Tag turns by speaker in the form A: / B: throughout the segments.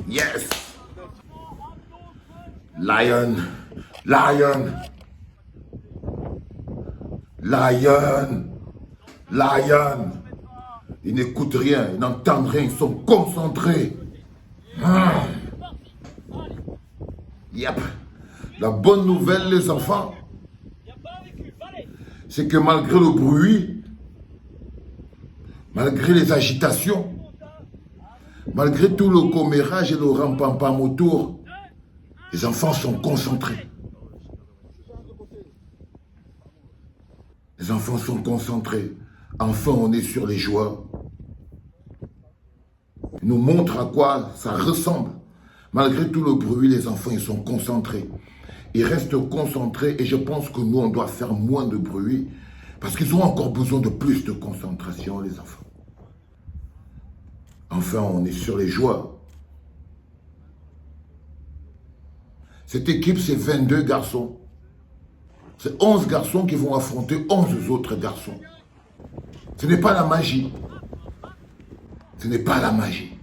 A: Yes. Lion. Lion. Lion. Lion. Ils n'écoutent rien, ils n'entendent rien, ils sont concentrés. Yep. La bonne nouvelle, les enfants, c'est que malgré le bruit, malgré les agitations, malgré tout le commérage et le rampampam autour, les enfants sont concentrés. Les enfants sont concentrés. Enfin, on est sur les joies. Ils nous montrent à quoi ça ressemble. Malgré tout le bruit, les enfants, ils sont concentrés. Ils restent concentrés et je pense que nous, on doit faire moins de bruit parce qu'ils ont encore besoin de plus de concentration, les enfants. Enfin, on est sur les joies. Cette équipe, c'est 22 garçons. C'est 11 garçons qui vont affronter 11 autres garçons. Ce n'est pas la magie. Ce n'est pas la magie.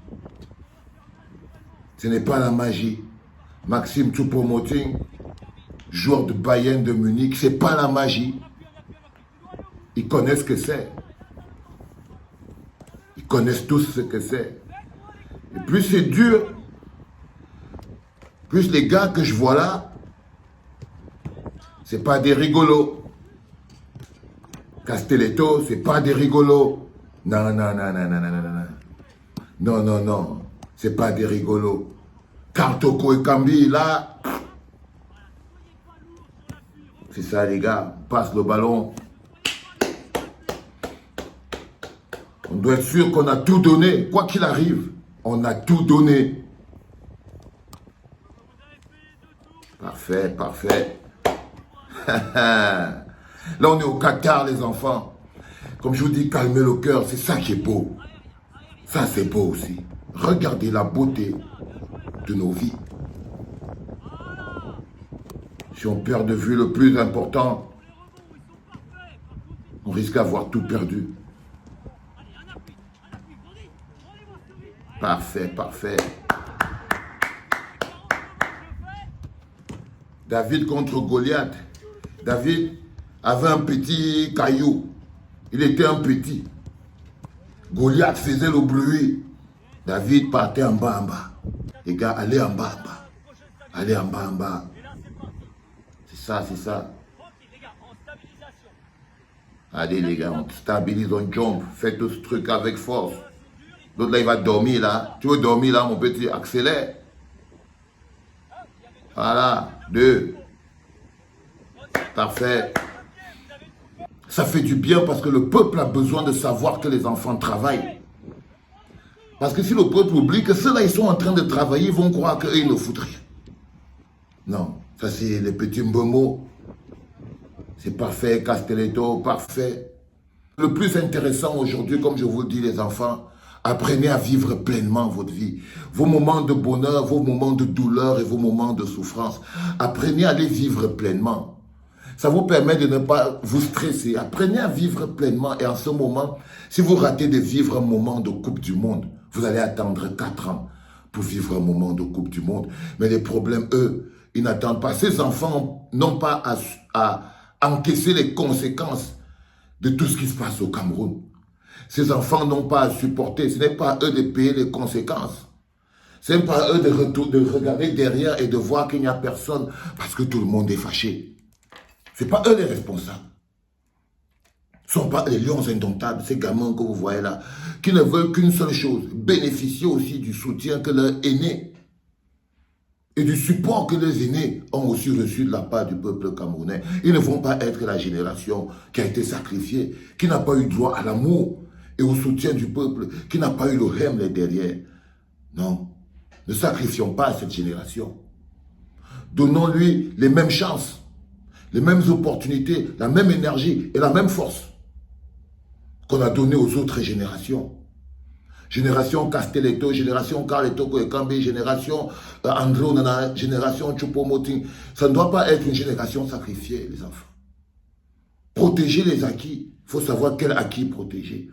A: Ce n'est pas la magie. Maxime Choupo-Moting, joueur de Bayern de Munich, ce n'est pas la magie. Ils connaissent ce que c'est. Ils connaissent tous ce que c'est. Et plus c'est dur, plus les gars que je vois là, c'est pas des rigolos. Castelletto, c'est pas des rigolos. Non, non, non, non, non, non, non, non. Non, non, non, c'est pas des rigolos. Kartoko et Kambi, là, c'est ça les gars, on passe le ballon. On doit être sûr qu'on a tout donné, quoi qu'il arrive, on a tout donné. Parfait, parfait. Là, on est au Qatar, les enfants. Comme je vous dis, calmez le cœur, c'est ça qui est beau. Ça, c'est beau aussi. Regardez la beauté de nos vies. Si on perd de vue le plus important, on risque d'avoir tout perdu. Parfait, parfait. David contre Goliath. David avait un petit caillou. Il était un petit. Goliath faisait le bruit. David partait en bas, en bas. Les gars, allez en bas, en bas. Allez en bas, en bas. C'est ça, c'est ça. Allez les gars, on stabilise, on jump. Faites tout ce truc avec force. L'autre là, il va dormir là. Tu veux dormir là, mon petit, accélère. Voilà, 2. Parfait. Ça fait du bien parce que le peuple a besoin de savoir que les enfants travaillent. Parce que si le peuple oublie que ceux-là, ils sont en train de travailler, ils vont croire qu'ils ne foutent rien. Non, ça c'est les petits mots. C'est parfait, Castelletto, parfait. Le plus intéressant aujourd'hui, comme je vous le dis les enfants, apprenez à vivre pleinement votre vie. Vos moments de bonheur, vos moments de douleur et vos moments de souffrance. Apprenez à les vivre pleinement. Ça vous permet de ne pas vous stresser. Apprenez à vivre pleinement. Et en ce moment, si vous ratez de vivre un moment de Coupe du Monde, vous allez attendre 4 ans pour vivre un moment de Coupe du Monde. Mais les problèmes, eux, ils n'attendent pas. Ces enfants n'ont pas à encaisser les conséquences de tout ce qui se passe au Cameroun. Ces enfants n'ont pas à supporter. Ce n'est pas à eux de payer les conséquences. Ce n'est pas à eux de regarder derrière et de voir qu'il n'y a personne parce que tout le monde est fâché. Ce n'est pas eux les responsables. Ce ne sont pas les lions indomptables, ces gamins que vous voyez là, qui ne veulent qu'une seule chose, bénéficier aussi du soutien que leurs aînés et du support que les aînés ont aussi reçu de la part du peuple camerounais. Ils ne vont pas être la génération qui a été sacrifiée, qui n'a pas eu droit à l'amour et au soutien du peuple, qui n'a pas eu le rêve derrière. Non, ne sacrifions pas cette génération. Donnons-lui les mêmes chances, les mêmes opportunités, la même énergie et la même force qu'on a donné aux autres générations. Génération Castelletto, génération Kartoko et Kambi, génération André Onana, génération Choupo-Moting. Ça ne doit pas être une génération sacrifiée, les enfants. Protéger les acquis. Il faut savoir quel acquis protéger.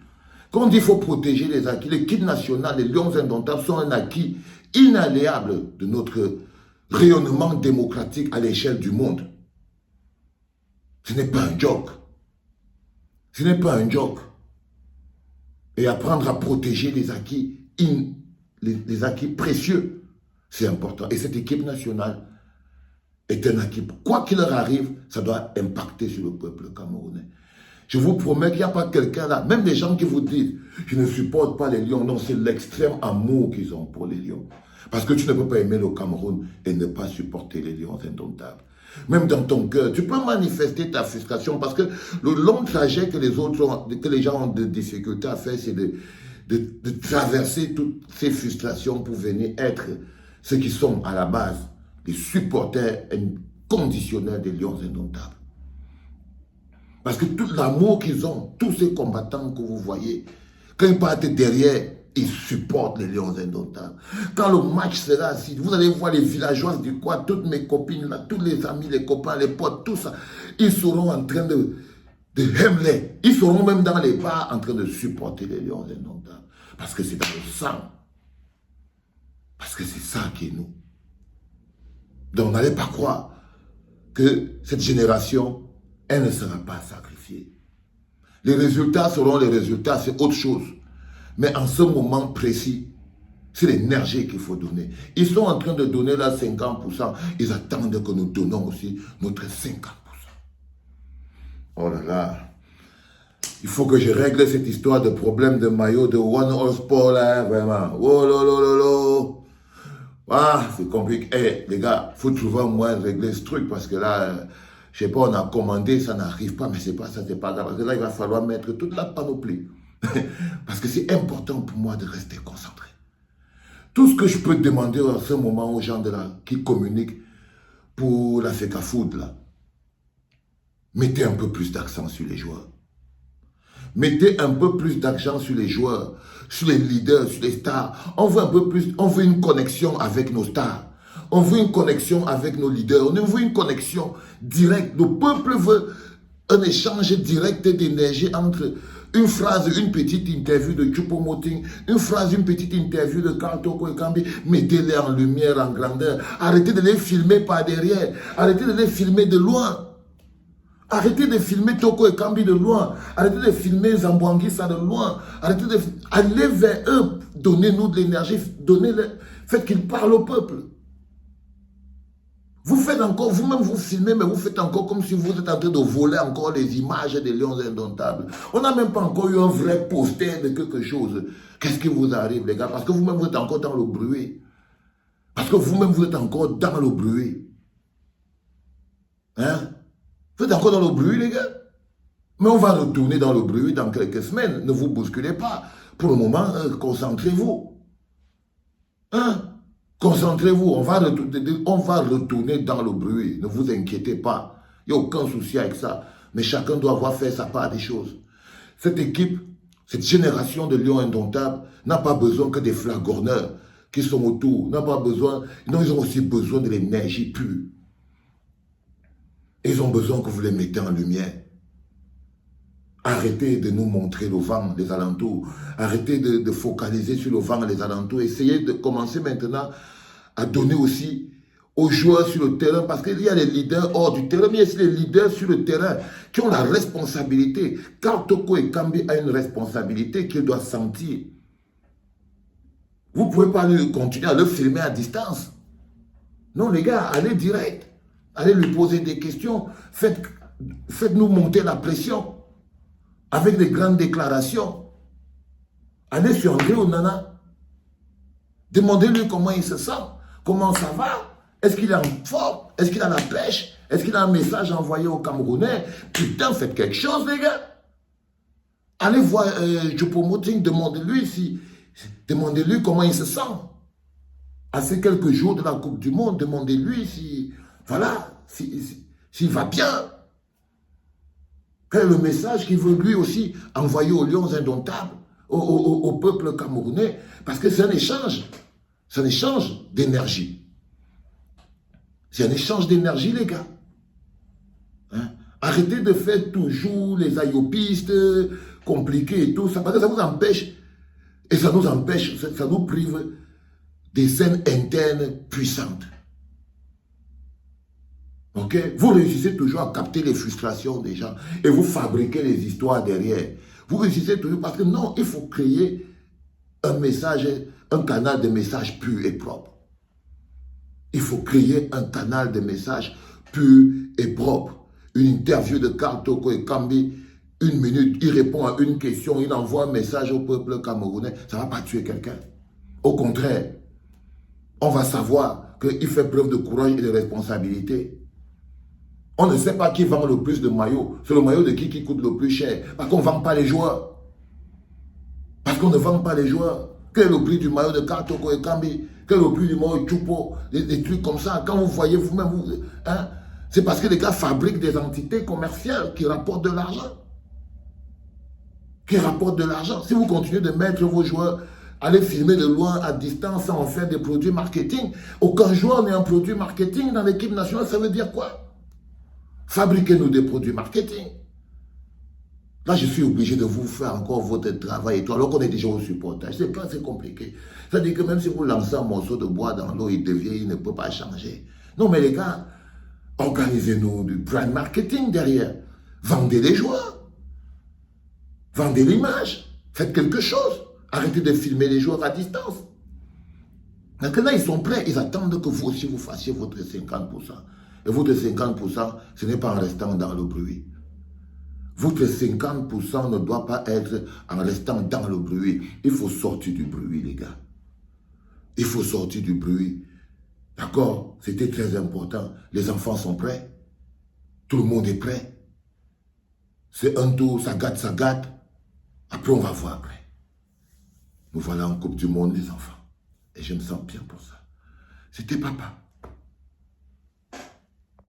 A: Quand on dit qu'il faut protéger les acquis, l'équipe nationale, les Lions indomptables sont un acquis inaliénable de notre rayonnement démocratique à l'échelle du monde. Ce n'est pas un joke. Ce n'est pas un joke. Et apprendre à protéger les acquis, les acquis précieux, c'est important. Et cette équipe nationale est un acquis. Quoi qu'il leur arrive, ça doit impacter sur le peuple camerounais. Je vous promets qu'il n'y a pas quelqu'un là, même des gens qui vous disent « je ne supporte pas les Lions ». Non, c'est l'extrême amour qu'ils ont pour les Lions. Parce que tu ne peux pas aimer le Cameroun et ne pas supporter les Lions indomptables. Même dans ton cœur, tu peux manifester ta frustration parce que le long trajet que les gens ont de difficultés à faire, c'est de traverser toutes ces frustrations pour venir être ceux qui sont à la base, les supporters inconditionnels des Lions indomptables. Parce que tout l'amour qu'ils ont, tous ces combattants que vous voyez, quand ils partent derrière, ils supportent les Lions indomptables. Quand le match sera assis, vous allez voir les villageoises du coin, toutes mes copines, là, tous les amis, les copains, les potes, tout ça, ils seront en train de Hemler. Ils seront même dans les bars en train de supporter les Lions indomptables. Parce que c'est dans le sang. Parce que c'est ça qui est nous. Donc n'allez pas croire que cette génération, elle ne sera pas sacrifiée. Les résultats seront les résultats, c'est autre chose. Mais en ce moment précis, c'est l'énergie qu'il faut donner. Ils sont en train de donner là 50%. Ils attendent que nous donnons aussi notre 50%. Oh là là. Il faut que je règle cette histoire de problème de maillot de One All Sport là, vraiment. Oh là là là là. Ah, c'est compliqué. Eh, les gars, il faut trouver un moyen de régler ce truc parce que là, je sais pas, on a commandé, ça n'arrive pas, mais c'est pas ça, c'est pas grave. Parce que là, il va falloir mettre toute la panoplie. Parce que c'est important pour moi de rester concentré. Tout ce que je peux demander en ce moment aux gens qui communiquent pour la FECAFOOT, là, mettez un peu plus d'accent sur les joueurs. Mettez un peu plus d'accent sur les joueurs, sur les leaders, sur les stars. On veut un peu plus, on veut une connexion avec nos stars. On veut une connexion avec nos leaders. On veut une connexion directe. Le peuple veut un échange direct d'énergie entre une phrase, une petite interview de Choupo-Moting, une phrase, une petite interview de Karl Toko Ekambi. Mettez-les en lumière, en grandeur. Arrêtez de les filmer par derrière. Arrêtez de les filmer de loin. Arrêtez de filmer Toko Ekambi de loin. Arrêtez de filmer Zambouanguissa de loin. Arrêtez de... Allez vers eux. Donnez-nous de l'énergie. Faites qu'ils parlent au peuple. Vous faites encore, vous-même vous filmez, mais vous faites encore comme si vous êtes en train de voler encore les images des Lions indomptables. On n'a même pas encore eu un vrai poster de quelque chose. Qu'est-ce qui vous arrive, les gars? Parce que vous-même vous êtes encore dans le bruit. Parce que vous-même vous êtes encore dans le bruit. Hein? Vous êtes encore dans le bruit, les gars? Mais on va retourner dans le bruit dans quelques semaines. Ne vous bousculez pas. Pour le moment, concentrez-vous. Hein? Concentrez-vous, on va retourner dans le bruit. Ne vous inquiétez pas. Il n'y a aucun souci avec ça. Mais chacun doit avoir fait sa part des choses. Cette équipe, cette génération de Lions indomptables n'a pas besoin que des flagorneurs qui sont autour. N'a pas besoin. Non, ils ont aussi besoin de l'énergie pure. Ils ont besoin que vous les mettez en lumière. Arrêtez de nous montrer le vent des alentours. Arrêtez de focaliser sur le vent des alentours. Essayez de commencer maintenant à donner aussi aux joueurs sur le terrain, parce qu'il y a les leaders hors du terrain, mais il y a aussi les leaders sur le terrain qui ont la responsabilité. Karl Toko Ekambi a une responsabilité qu'il doit sentir. Vous ne pouvez pas continuer à le filmer à distance. Non, les gars, allez direct. Allez lui poser des questions. Faites-nous monter la pression. Avec des grandes déclarations. Allez sur André Onana. Demandez-lui comment il se sent. Comment ça va? Est-ce qu'il est en forme? Est-ce qu'il a la pêche? Est-ce qu'il a un message envoyé aux Camerounais? Putain, faites quelque chose, les gars. Allez voir Choupo-Moting, demandez-lui comment il se sent. À ces quelques jours de la Coupe du Monde, demandez-lui si, voilà, s'il va bien. Quel est le message qu'il veut lui aussi envoyer aux Lions indomptables, au peuple camerounais? Parce que c'est un échange. C'est un échange d'énergie. C'est un échange d'énergie, les gars. Hein? Arrêtez de faire toujours les ayopistes. compliqué et tout ça, parce que ça vous empêche, et ça nous empêche, ça nous prive des scènes internes puissantes. Ok? Vous réussissez toujours à capter les frustrations des gens et vous fabriquez les histoires derrière. Vous réussissez toujours parce que non, il faut créer un message, un canal de messages pur et propre. Il faut créer un canal de messages pur et propre. Une interview de Karl Toko et Kambi, 1 minute, il répond à une question, il envoie un message au peuple camerounais, ça ne va pas tuer quelqu'un. Au contraire, on va savoir qu'il fait preuve de courage et de responsabilité. On ne sait pas qui vend le plus de maillots. C'est le maillot de qui coûte le plus cher. Parce qu'on ne vend pas les joueurs. Parce qu'on ne vend pas les joueurs. Quel est le prix du maillot de Karl Toko et Kambi? Quel est le prix du maillot de Choupo? Des trucs comme ça. Quand vous voyez vous-même, hein, c'est parce que les gars fabriquent des entités commerciales qui rapportent de l'argent. Qui rapportent de l'argent. Si vous continuez de mettre vos joueurs, aller filmer de loin, à distance, sans en faire des produits marketing, aucun joueur n'est un produit marketing dans l'équipe nationale, ça veut dire quoi? Fabriquez-nous des produits marketing. Là, je suis obligé de vous faire encore votre travail et tout, alors qu'on est déjà au supportage. C'est pas assez compliqué. C'est-à-dire que même si vous lancez un morceau de bois dans l'eau, il devient, il ne peut pas changer. Non, mais les gars, organisez-nous du brand marketing derrière. Vendez les joueurs. Vendez l'image. Faites quelque chose. Arrêtez de filmer les joueurs à distance. Parce que là, ils sont prêts. Ils attendent que vous aussi, vous fassiez votre 50%. Et votre 50%, ce n'est pas en restant dans le bruit. Votre 50% ne doit pas être en restant dans le bruit. Il faut sortir du bruit, les gars. Il faut sortir du bruit. D'accord? C'était très important. Les enfants sont prêts. Tout le monde est prêt. C'est un tour, ça gâte, ça gâte. Après, on va voir après. Nous voilà en Coupe du Monde, les enfants. Et je me sens bien pour ça. C'était papa.